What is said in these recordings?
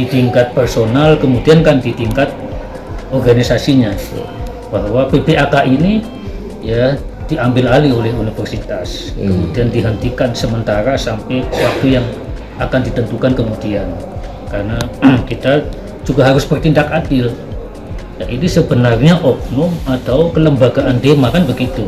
di tingkat personal, kemudian kan di tingkat organisasinya, bahwa PPAK ini ya diambil alih oleh universitas, kemudian dihentikan sementara sampai waktu yang akan ditentukan kemudian, karena kita juga harus bertindak adil. Ya, ini sebenarnya oknum atau kelembagaan DEMA kan begitu.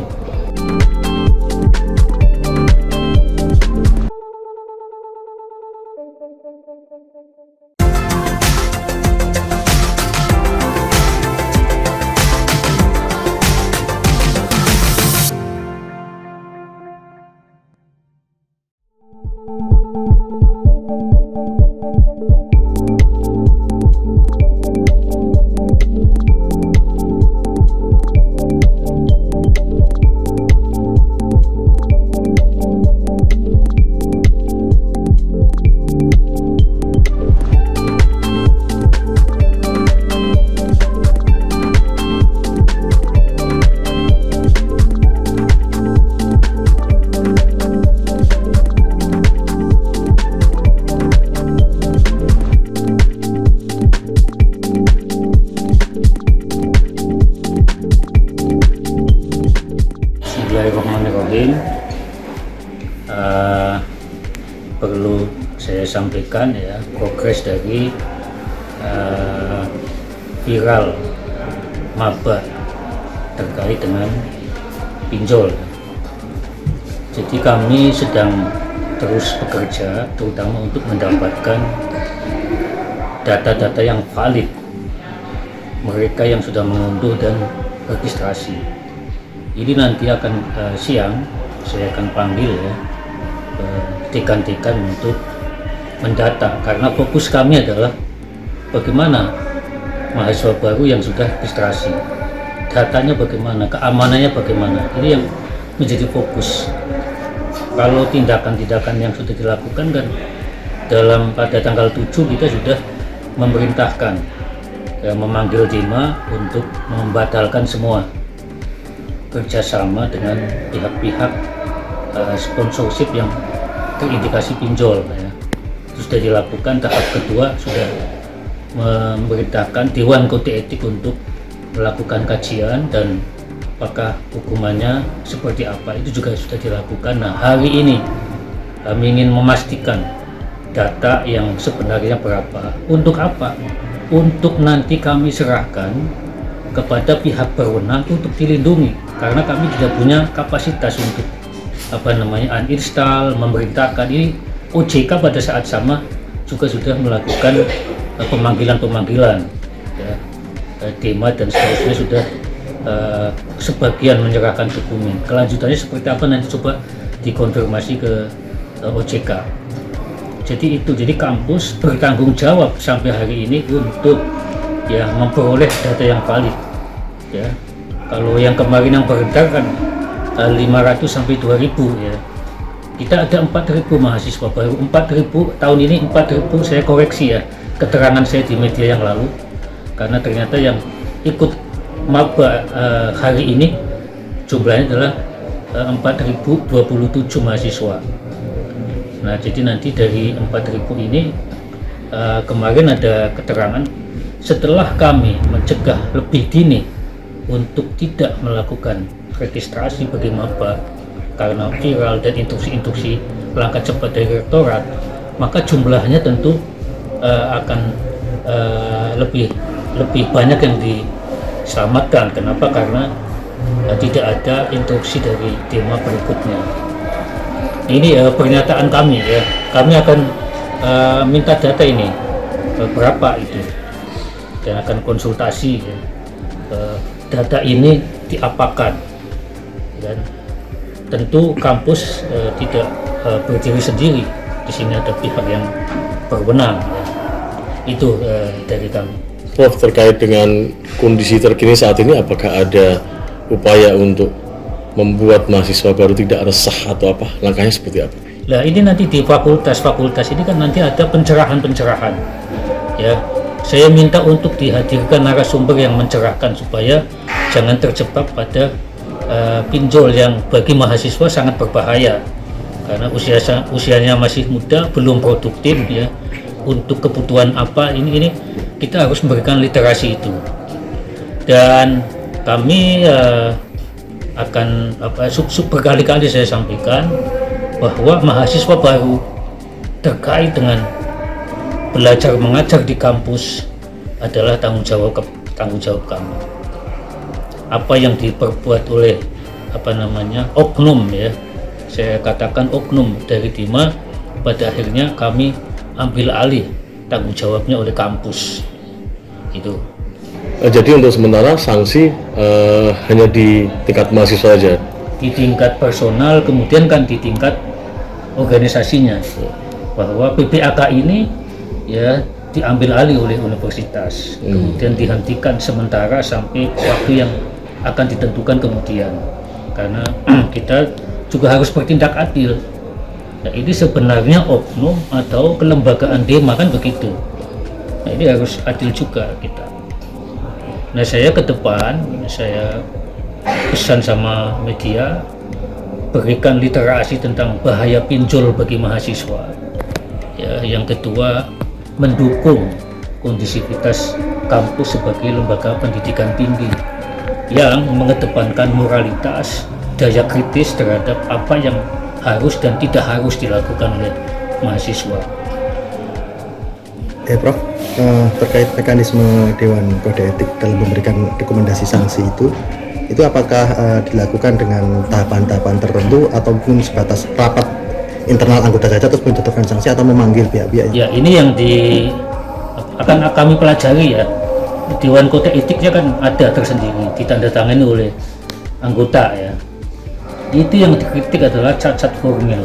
Bismillahirrahmanirrahim. Perlu saya sampaikan ya, progres dari viral maba terkait dengan pinjol. Jadi kami sedang terus bekerja terutama untuk mendapatkan data-data yang valid mereka yang sudah mengunduh dan registrasi. Ini nanti akan siang saya akan panggil ya dekan-dekan untuk mendata, karena fokus kami adalah bagaimana mahasiswa baru yang sudah registrasi, datanya bagaimana, keamanannya bagaimana, ini yang menjadi fokus. Kalau tindakan-tindakan yang sudah dilakukan kan pada tanggal 7 kita sudah memerintahkan memanggil DEMA untuk membatalkan semua kerjasama dengan pihak-pihak sponsorship yang terindikasi pinjol ya. Sudah dilakukan. Tahap kedua sudah memerintahkan Dewan Kode Etik untuk melakukan kajian dan apakah hukumannya seperti apa, itu juga sudah dilakukan. Nah, hari ini kami ingin memastikan data yang sebenarnya berapa, untuk apa, untuk nanti kami serahkan kepada pihak berwenang untuk dilindungi, karena kami tidak punya kapasitas untuk uninstall, memerintahkan. Ini OJK pada saat sama juga sudah melakukan pemanggilan ya, DEMA dan seterusnya sudah sebagian menyerahkan dokumen. Kelanjutannya seperti apa nanti coba dikonfirmasi ke OJK. Jadi kampus bertanggung jawab sampai hari ini untuk ya memperoleh data yang valid ya. Kalau yang kemarin yang beredar kan 500 sampai 2000 ya. Kita ada 4000 mahasiswa baru, 4000 tahun ini, 4000. Saya koreksi ya keterangan saya di media yang lalu, karena ternyata yang ikut maba hari ini jumlahnya adalah 4027 mahasiswa. Nah, jadi nanti dari 4000 ini kemarin ada keterangan setelah kami mencegah lebih dini untuk tidak melakukan registrasi bagi maba karena viral dan instruksi langkah cepat dari rektorat, maka jumlahnya tentu akan lebih banyak yang diselamatkan. Kenapa? Karena tidak ada instruksi dari DEMA berikutnya. Ini pernyataan kami ya. Kami akan minta data ini berapa itu, dan akan konsultasi ya. Data ini diapakan, dan tentu kampus tidak berdiri sendiri. Di sini ada pihak yang berwenang. Itu dari kami. Prof, terkait dengan kondisi terkini saat ini, apakah ada upaya untuk membuat mahasiswa baru tidak resah atau apa? Langkahnya seperti apa? Nah, ini nanti di fakultas ini kan nanti ada pencerahan ya. Saya minta untuk dihadirkan narasumber yang mencerahkan supaya jangan terjebak pada pinjol yang bagi mahasiswa sangat berbahaya, karena usianya masih muda, belum produktif ya, untuk kebutuhan apa, ini kita harus memberikan literasi itu. Dan kami akan berkali-kali saya sampaikan bahwa mahasiswa baru terkait dengan belajar mengajar di kampus adalah tanggung jawab kami. Apa yang diperbuat oleh oknum, ya, saya katakan oknum dari Dima, pada akhirnya kami ambil alih tanggung jawabnya oleh kampus gitu. Jadi untuk sementara sanksi hanya di tingkat mahasiswa saja, di tingkat personal, kemudian kan di tingkat organisasinya, bahwa PPAK ini ya diambil alih oleh universitas, kemudian dihentikan sementara sampai waktu yang akan ditentukan kemudian, karena kita juga harus bertindak adil. Nah, ini sebenarnya oknum atau kelembagaan Dema kan begitu. Nah, ini harus adil juga kita. Nah, saya ke depan, saya pesan sama media, berikan literasi tentang bahaya pinjol bagi mahasiswa. Ya, yang kedua, mendukung kondisivitas kampus sebagai lembaga pendidikan tinggi yang mengedepankan moralitas, daya kritis terhadap apa yang harus dan tidak harus dilakukan oleh mahasiswa. Prof, terkait mekanisme Dewan Kode Etik dalam memberikan rekomendasi sanksi itu apakah dilakukan dengan tahapan-tahapan tertentu atau mungkin sebatas rapat internal anggota saja terus menjatuhkan sanksi atau memanggil pihak-pihak? Ya, ini yang akan kami pelajari ya. Dewan Kode Etiknya kan ada tersendiri, ditandatangani oleh anggota ya. Itu yang dikritik adalah cacat formil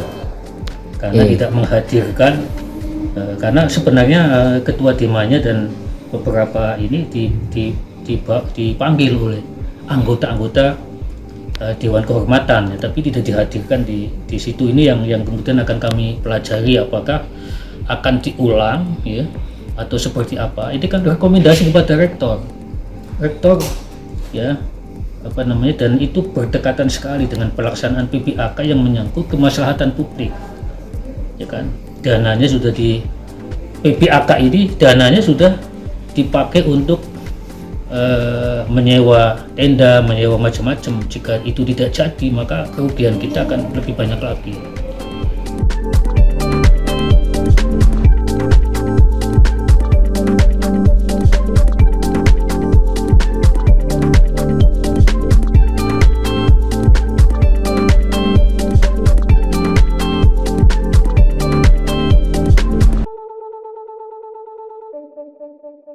karena tidak menghadirkan, karena sebenarnya ketua Demanya dan beberapa ini dipanggil oleh anggota-anggota Dewan Kehormatan ya, tapi tidak dihadirkan di situ. Ini yang kemudian akan kami pelajari, apakah akan diulang ya atau seperti apa. Ini kan rekomendasi kepada rektor ya, dan itu berdekatan sekali dengan pelaksanaan PPAK yang menyangkut kemaslahatan publik ya kan. Dananya sudah di PPAK ini, dananya sudah dipakai untuk menyewa tenda, menyewa macam-macam. Jika itu tidak jadi, maka kerugian kita akan lebih banyak lagi. Thank you.